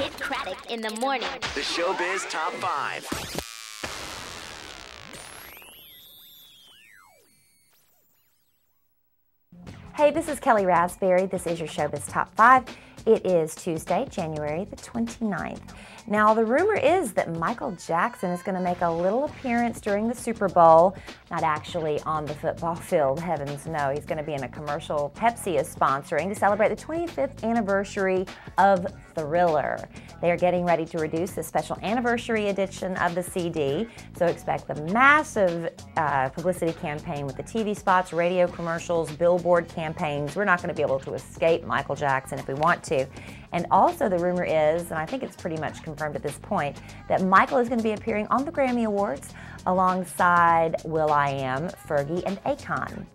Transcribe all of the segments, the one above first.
Kid Craddock in the morning. The ShowBiz Top 5. Hey, this is Kelly Raspberry. This is your ShowBiz Top 5. It is Tuesday, January the 29th. Now, the rumor is that Michael Jackson is going to make a little appearance during the Super Bowl. Not actually on the football field, heavens no. He's going to be in a commercial Pepsi is sponsoring to celebrate the 25th anniversary of Thriller. They are getting ready to reduce the special anniversary edition of the CD, so expect the massive publicity campaign with the TV spots, radio commercials, billboard campaigns. We're not going to be able to escape Michael Jackson if we want to. And also the rumor is, and I think it's pretty much confirmed at this point, that Michael is going to be appearing on the Grammy Awards alongside will.i.am, Fergie, and Akon.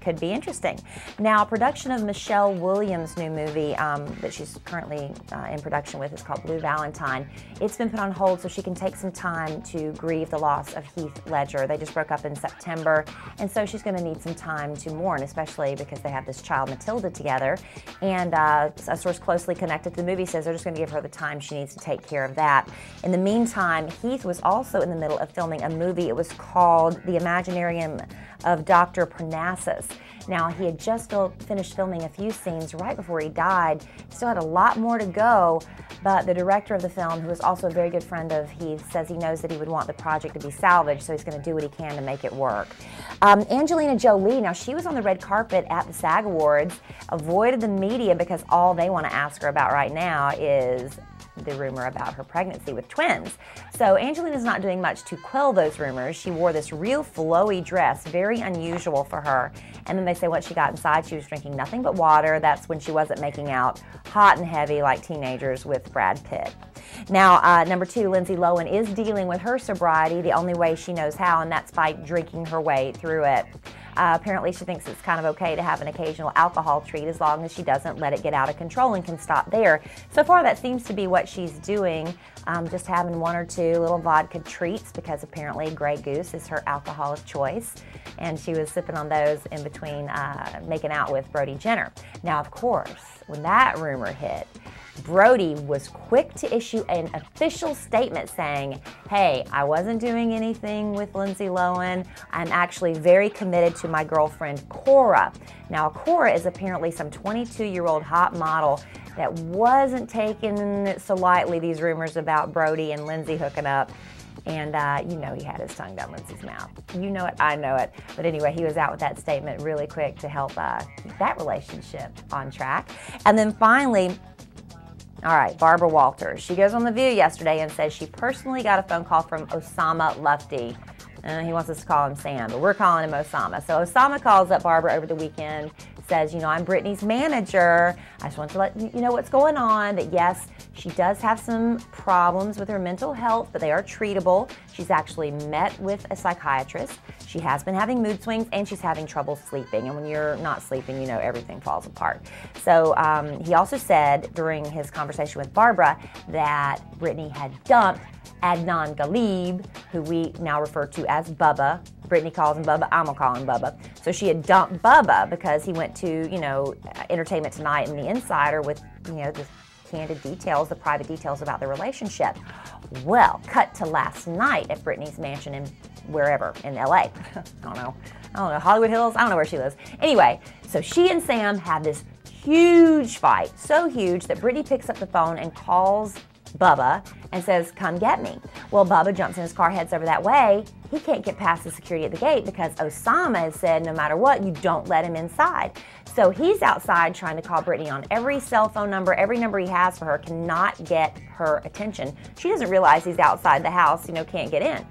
Could be interesting. Now, production of Michelle Williams' new movie that she's currently in production with is called Blue Valentine. It's been put on hold so she can take some time to grieve the loss of Heath Ledger. They just broke up in September, and so she's going to need some time to mourn, especially because they have this child, Matilda, together. And a source closely connected to the movie says they're just going to give her the time she needs to take care of that. In the meantime, Heath was also in the middle of filming a movie. It was called The Imaginarium of Dr. Parnassus. Now, he had just finished filming a few scenes right before he died. Still had a lot more to go, but the director of the film, who is also a very good friend of Heath, says he knows that he would want the project to be salvaged, so he's going to do what he can to make it work. Angelina Jolie, now she was on the red carpet at the SAG Awards, avoided the media because all they want to ask her about right now is the rumor about her pregnancy with twins. So Angelina's not doing much to quell those rumors. She wore this real flowy dress, very unusual for her. And then they say once she got inside, she was drinking nothing but water. That's when she wasn't making out hot and heavy like teenagers with Brad Pitt. Now, number 2, Lindsay Lohan is dealing with her sobriety the only way she knows how, and that's by drinking her way through it. Apparently, she thinks it's kind of okay to have an occasional alcohol treat as long as she doesn't let it get out of control and can stop there. So far, that seems to be what she's doing, just having 1 or 2 little vodka treats because apparently Grey Goose is her alcohol of choice. And she was sipping on those in between making out with Brody Jenner. Now, of course, when that rumor hit, Brody was quick to issue an official statement saying, hey, I wasn't doing anything with Lindsay Lohan. I'm actually very committed to my girlfriend, Cora. Now, Cora is apparently some 22-year-old hot model that wasn't taking so lightly these rumors about Brody and Lindsay hooking up. And you know he had his tongue down Lindsay's mouth. You know it, I know it. But anyway, he was out with that statement really quick to help keep that relationship on track. And then finally, all right, Barbara Walters. She goes on The View yesterday and says she personally got a phone call from Osama Lufty. He wants us to call him Sam, but we're calling him Osama. So Osama calls up Barbara over the weekend, says, you know, I'm Britney's manager. I just want to let you know what's going on, that yes, she does have some problems with her mental health, but they are treatable. She's actually met with a psychiatrist. She has been having mood swings, and she's having trouble sleeping. And when you're not sleeping, you know, everything falls apart. So he also said during his conversation with Barbara that Britney had dumped Adnan Ghalib, who we now refer to as Bubba. Britney calls him Bubba, I'm gonna call him Bubba. So she had dumped Bubba because he went to, you know, Entertainment Tonight and The Insider with, you know, the candid details, the private details about their relationship. Well, cut to last night at Britney's mansion in wherever, in LA. I don't know, Hollywood Hills? I don't know where she lives. Anyway, so she and Sam have this huge fight, so huge that Britney picks up the phone and calls Bubba and says, come get me. Well, Bubba jumps in his car, heads over that way. He can't get past the security at the gate because Osama has said no matter what, you don't let him inside. So he's outside trying to call Britney on every cell phone number, every number he has for her, cannot get her attention. She doesn't realize he's outside the house, you know, can't get in.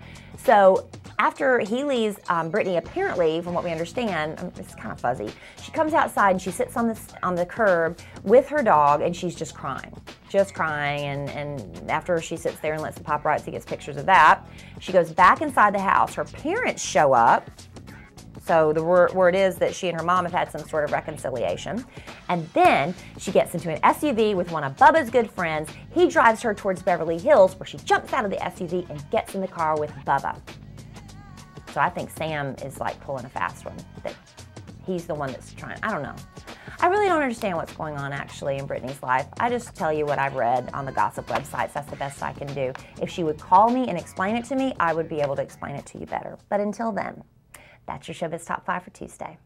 So after he leaves, Britney apparently, from what we understand, it's kind of fuzzy, she comes outside and she sits on the curb with her dog and she's just crying. And after she sits there and lets the paparazzi get pictures of that, she goes back inside the house. Her parents show up. So the word is that she and her mom have had some sort of reconciliation. And then she gets into an SUV with one of Bubba's good friends. He drives her towards Beverly Hills, where she jumps out of the SUV and gets in the car with Bubba. So I think Sam is like pulling a fast one. That he's the one that's trying. I don't know. I really don't understand what's going on actually in Britney's life. I just tell you what I've read on the gossip websites. That's the best I can do. If she would call me and explain it to me, I would be able to explain it to you better. But until then, that's your ShowBiz Top 5 for Tuesday.